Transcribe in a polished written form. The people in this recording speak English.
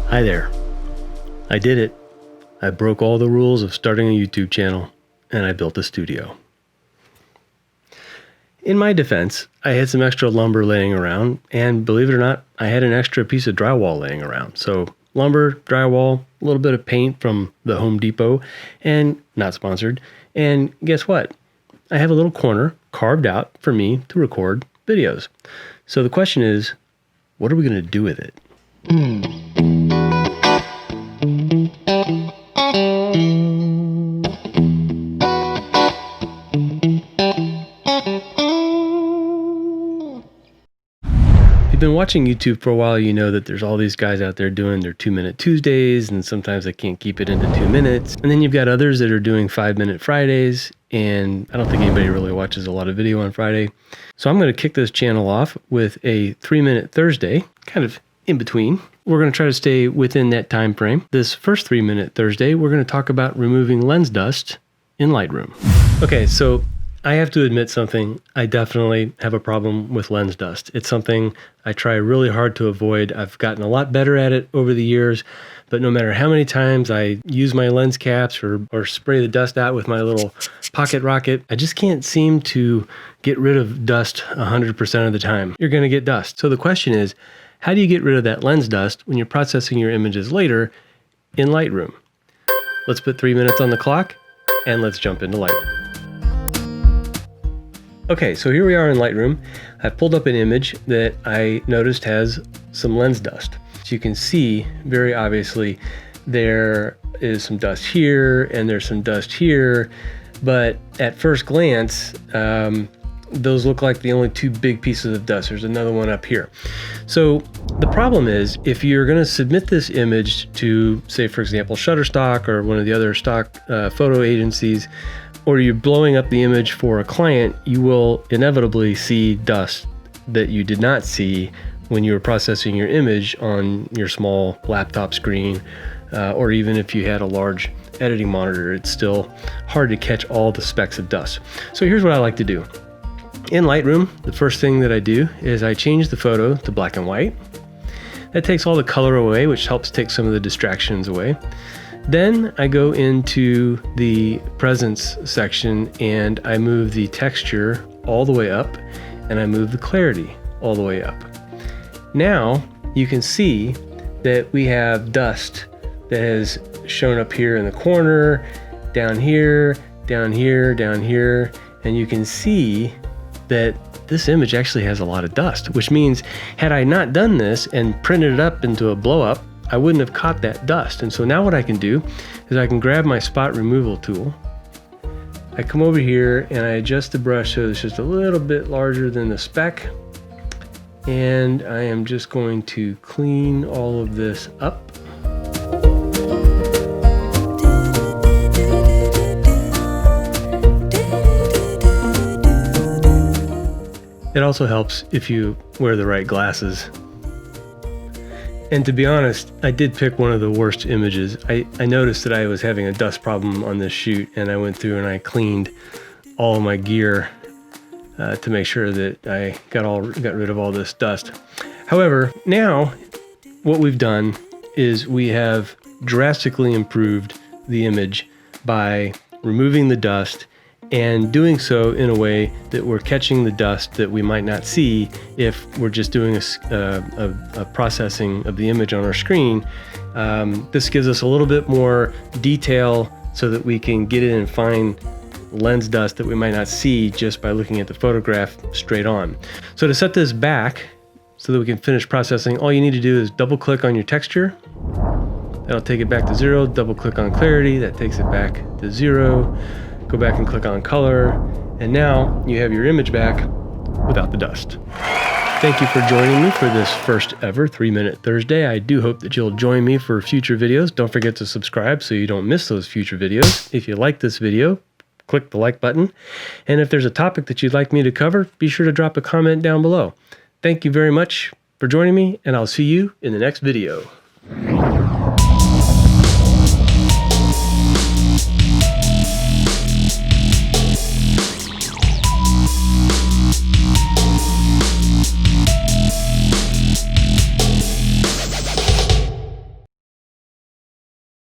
Hi there. I did it. I broke all the rules of starting a YouTube channel, and I built a studio. In my defense, I had some extra lumber laying around, and believe it or not, I had an extra piece of drywall laying around. So lumber, drywall, a little bit of paint from the Home Depot, and not sponsored. And guess what? I have a little corner carved out for me to record videos. So the question is, what are we going to do with it? If you've been watching YouTube for a while, you know that there's all these guys out there doing their 2-minute Tuesdays, and sometimes they can't keep it into 2 minutes. And then you've got others that are doing 5-minute Fridays, and I don't think anybody really watches a lot of video on Friday. So I'm going to kick this channel off with a 3-minute Thursday, kind of in between. We're going to try to stay within that time frame. This first 3-minute Thursday, we're going to talk about removing lens dust in Lightroom. Okay, so I have to admit something. I definitely have a problem with lens dust. It's something I try really hard to avoid. I've gotten a lot better at it over the years, but no matter how many times I use my lens caps or spray the dust out with my little pocket rocket, I just can't seem to get rid of dust 100% of the time. You're going to get dust. So the question is, how do you get rid of that lens dust when you're processing your images later in Lightroom? Let's put 3 minutes on the clock and let's jump into Lightroom. Okay, so here we are in Lightroom. I've pulled up an image that I noticed has some lens dust. So you can see very obviously there is some dust here and there's some dust here, but at first glance, those look like the only two big pieces of dust. There's another one up here. So the problem is, if you're going to submit this image to, say, for example, Shutterstock or one of the other stock photo agencies, or you're blowing up the image for a client, you will inevitably see dust that you did not see when you were processing your image on your small laptop screen, or even if you had a large editing monitor. It's still hard to catch all the specks of dust. So here's what I like to do. In Lightroom, the first thing that I do is I change the photo to black and white. That takes all the color away, which helps take some of the distractions away. Then I go into the presence section and I move the texture all the way up and I move the clarity all the way up. Now you can see that we have dust that has shown up here in the corner, down here, down here, down here, and you can see that this image actually has a lot of dust, which means had I not done this and printed it up into a blow up, I wouldn't have caught that dust. And so now what I can do is I can grab my spot removal tool. I come over here and I adjust the brush so it's just a little bit larger than the speck. And I am just going to clean all of this up. It also helps if you wear the right glasses. And to be honest, I did pick one of the worst images. I noticed that I was having a dust problem on this shoot, and I went through and I cleaned all of my gear to make sure that I got rid of all this dust. However, now what we've done is we have drastically improved the image by removing the dust and doing so in a way that we're catching the dust that we might not see if we're just doing a processing of the image on our screen. This gives us a little bit more detail so that we can get in and find lens dust that we might not see just by looking at the photograph straight on. So to set this back so that we can finish processing, all you need to do is double click on your texture. That'll take it back to 0. Double click on clarity, that takes it back to 0. Go back and click on color, and now you have your image back without the dust. Thank you for joining me for this first ever 3-minute Thursday. I do hope that you'll join me for future videos. Don't forget to subscribe so you don't miss those future videos. If you like this video, click the like button. And if there's a topic that you'd like me to cover, be sure to drop a comment down below. Thank you very much for joining me, and I'll see you in the next video.